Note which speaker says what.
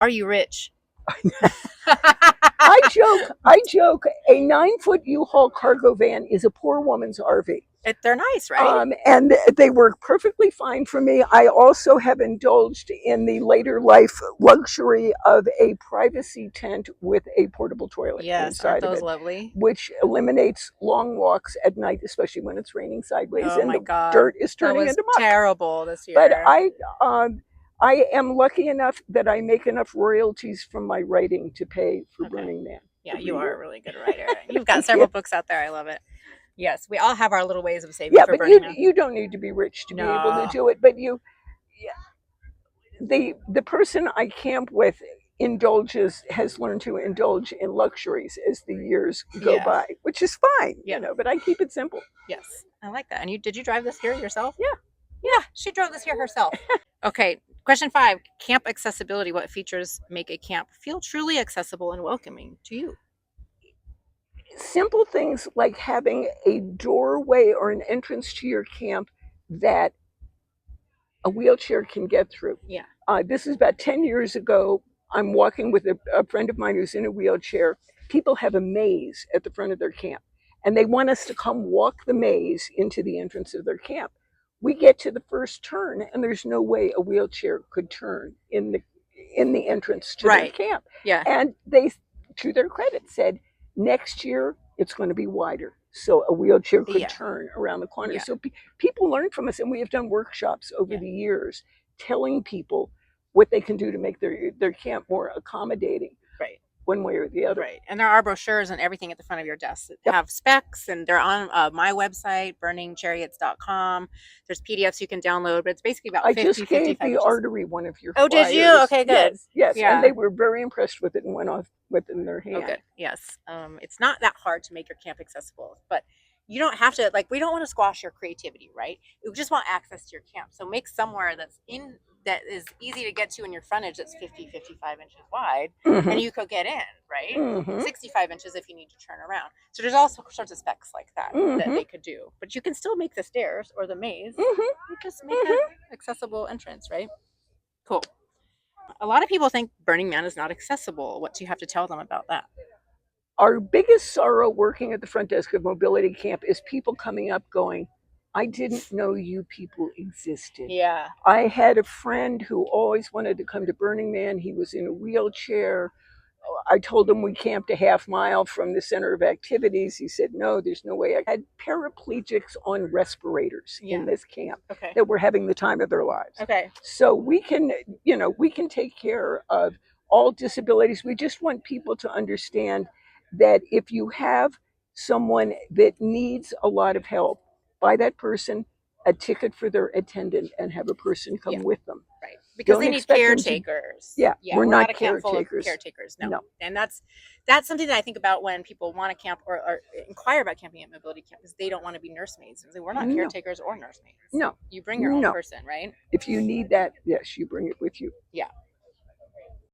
Speaker 1: Are you rich?
Speaker 2: I joke. A 9-foot U-Haul cargo van is a poor woman's RV.
Speaker 1: They're nice, right?
Speaker 2: And they work perfectly fine for me. I also have indulged in the later life luxury of a privacy tent with a portable toilet
Speaker 1: Yes, aren't
Speaker 2: inside of
Speaker 1: those
Speaker 2: it,
Speaker 1: lovely?
Speaker 2: which eliminates long walks at night, especially when it's raining sideways
Speaker 1: Oh
Speaker 2: and
Speaker 1: my
Speaker 2: the
Speaker 1: God.
Speaker 2: dirt is
Speaker 1: That
Speaker 2: turning
Speaker 1: was
Speaker 2: into muck.
Speaker 1: terrible this
Speaker 2: But
Speaker 1: year.
Speaker 2: I am lucky enough that I make enough royalties from my writing to pay for
Speaker 1: Okay.
Speaker 2: Burning Man
Speaker 1: Yeah, you
Speaker 2: every
Speaker 1: are a
Speaker 2: year.
Speaker 1: really good writer. You've got
Speaker 2: Thank
Speaker 1: several
Speaker 2: you.
Speaker 1: books out there. I love it. Yes, we all have our little ways of saving
Speaker 2: Yeah,
Speaker 1: for
Speaker 2: but
Speaker 1: Burning Man.
Speaker 2: you don't need to be rich to be able to
Speaker 1: No.
Speaker 2: do it. But the person I camp with indulges has learned to indulge in luxuries as the years go
Speaker 1: Yeah.
Speaker 2: by, which is fine,
Speaker 1: Yeah.
Speaker 2: but I keep it simple.
Speaker 1: Yes. I like that. And did you drive this here yourself?
Speaker 2: Yeah.
Speaker 1: Yeah, she drove this here herself. Okay, question 5. Camp accessibility. What features make a camp feel truly accessible and welcoming to you?
Speaker 2: Simple things like having a doorway or an entrance to your camp that a wheelchair can get through.
Speaker 1: Yeah.
Speaker 2: This is about 10 years ago. I'm walking with a friend of mine who's in a wheelchair. People have a maze at the front of their camp, and they want us to come walk the maze into the entrance of their camp. We get to the first turn, and there's no way a wheelchair could turn in the entrance to their
Speaker 1: Right.
Speaker 2: camp.
Speaker 1: Yeah.
Speaker 2: And they, to their credit, said next year it's going to be wider, so a wheelchair could
Speaker 1: Yeah.
Speaker 2: turn around the corner.
Speaker 1: Yeah.
Speaker 2: So people learn from us, and we have done workshops over
Speaker 1: Yeah.
Speaker 2: the years telling people what they can do to make their camp more accommodating
Speaker 1: Right.
Speaker 2: one way or the other.
Speaker 1: Right. And there are brochures and everything at the front of your desk that
Speaker 2: Yep.
Speaker 1: have specs, and they're on my website, burningchariots.com. There's PDFs you can download, but it's basically about
Speaker 2: I
Speaker 1: 50,
Speaker 2: just gave
Speaker 1: 55
Speaker 2: the
Speaker 1: inches.
Speaker 2: artery one of your
Speaker 1: Oh, did you?
Speaker 2: flyers.
Speaker 1: Okay, good.
Speaker 2: Yes, yes, and
Speaker 1: Yeah.
Speaker 2: they were very impressed with it and went off with it in their
Speaker 1: Oh,
Speaker 2: hand.
Speaker 1: good. Yes. It's not that hard to make your camp accessible, but you don't have to, like, we don't want to squash your creativity, right? We just want access to your camp. So make somewhere that is easy to get to in your frontage that's 50, 55 inches wide,
Speaker 2: Mm-hmm.
Speaker 1: and you could get in, right?
Speaker 2: Mm-hmm.
Speaker 1: 65 inches if you need to turn around. So there's all sorts of specs like that
Speaker 2: Mm-hmm.
Speaker 1: they could do. But you can still make the stairs or the maze.
Speaker 2: Mm-hmm.
Speaker 1: You just make an accessible entrance, right? Cool. A lot of people think Burning Man is not accessible. What do you have to tell them about that?
Speaker 2: Our biggest sorrow working at the front desk of Mobility Camp is people coming up going, I didn't know you people existed.
Speaker 1: Yeah.
Speaker 2: I had a friend who always wanted to come to Burning Man. He was in a wheelchair. I told him we camped a half mile from the center of activities. He said, no, there's no way. I had paraplegics on respirators in this camp
Speaker 1: Okay.
Speaker 2: that were having the time of their lives.
Speaker 1: Okay.
Speaker 2: So we can take care of all disabilities. We just want people to understand that if you have someone that needs a lot of help, buy that person a ticket for their attendant and have a person come
Speaker 1: Yeah.
Speaker 2: with them.
Speaker 1: Right. Because
Speaker 2: Don't
Speaker 1: they need
Speaker 2: expect them to.
Speaker 1: caretakers.
Speaker 2: Yeah, we're
Speaker 1: not
Speaker 2: not
Speaker 1: a camp full of
Speaker 2: caretakers.
Speaker 1: caretakers. No.
Speaker 2: No.
Speaker 1: And that's something that I think about when people want to camp or inquire about camping at Mobility Camp, because they don't want to be nursemaids. They say, we're not
Speaker 2: No.
Speaker 1: caretakers or nursemaids.
Speaker 2: No.
Speaker 1: You bring your own
Speaker 2: No.
Speaker 1: person, right?
Speaker 2: If you need that, yes, you bring it with you.
Speaker 1: Yeah.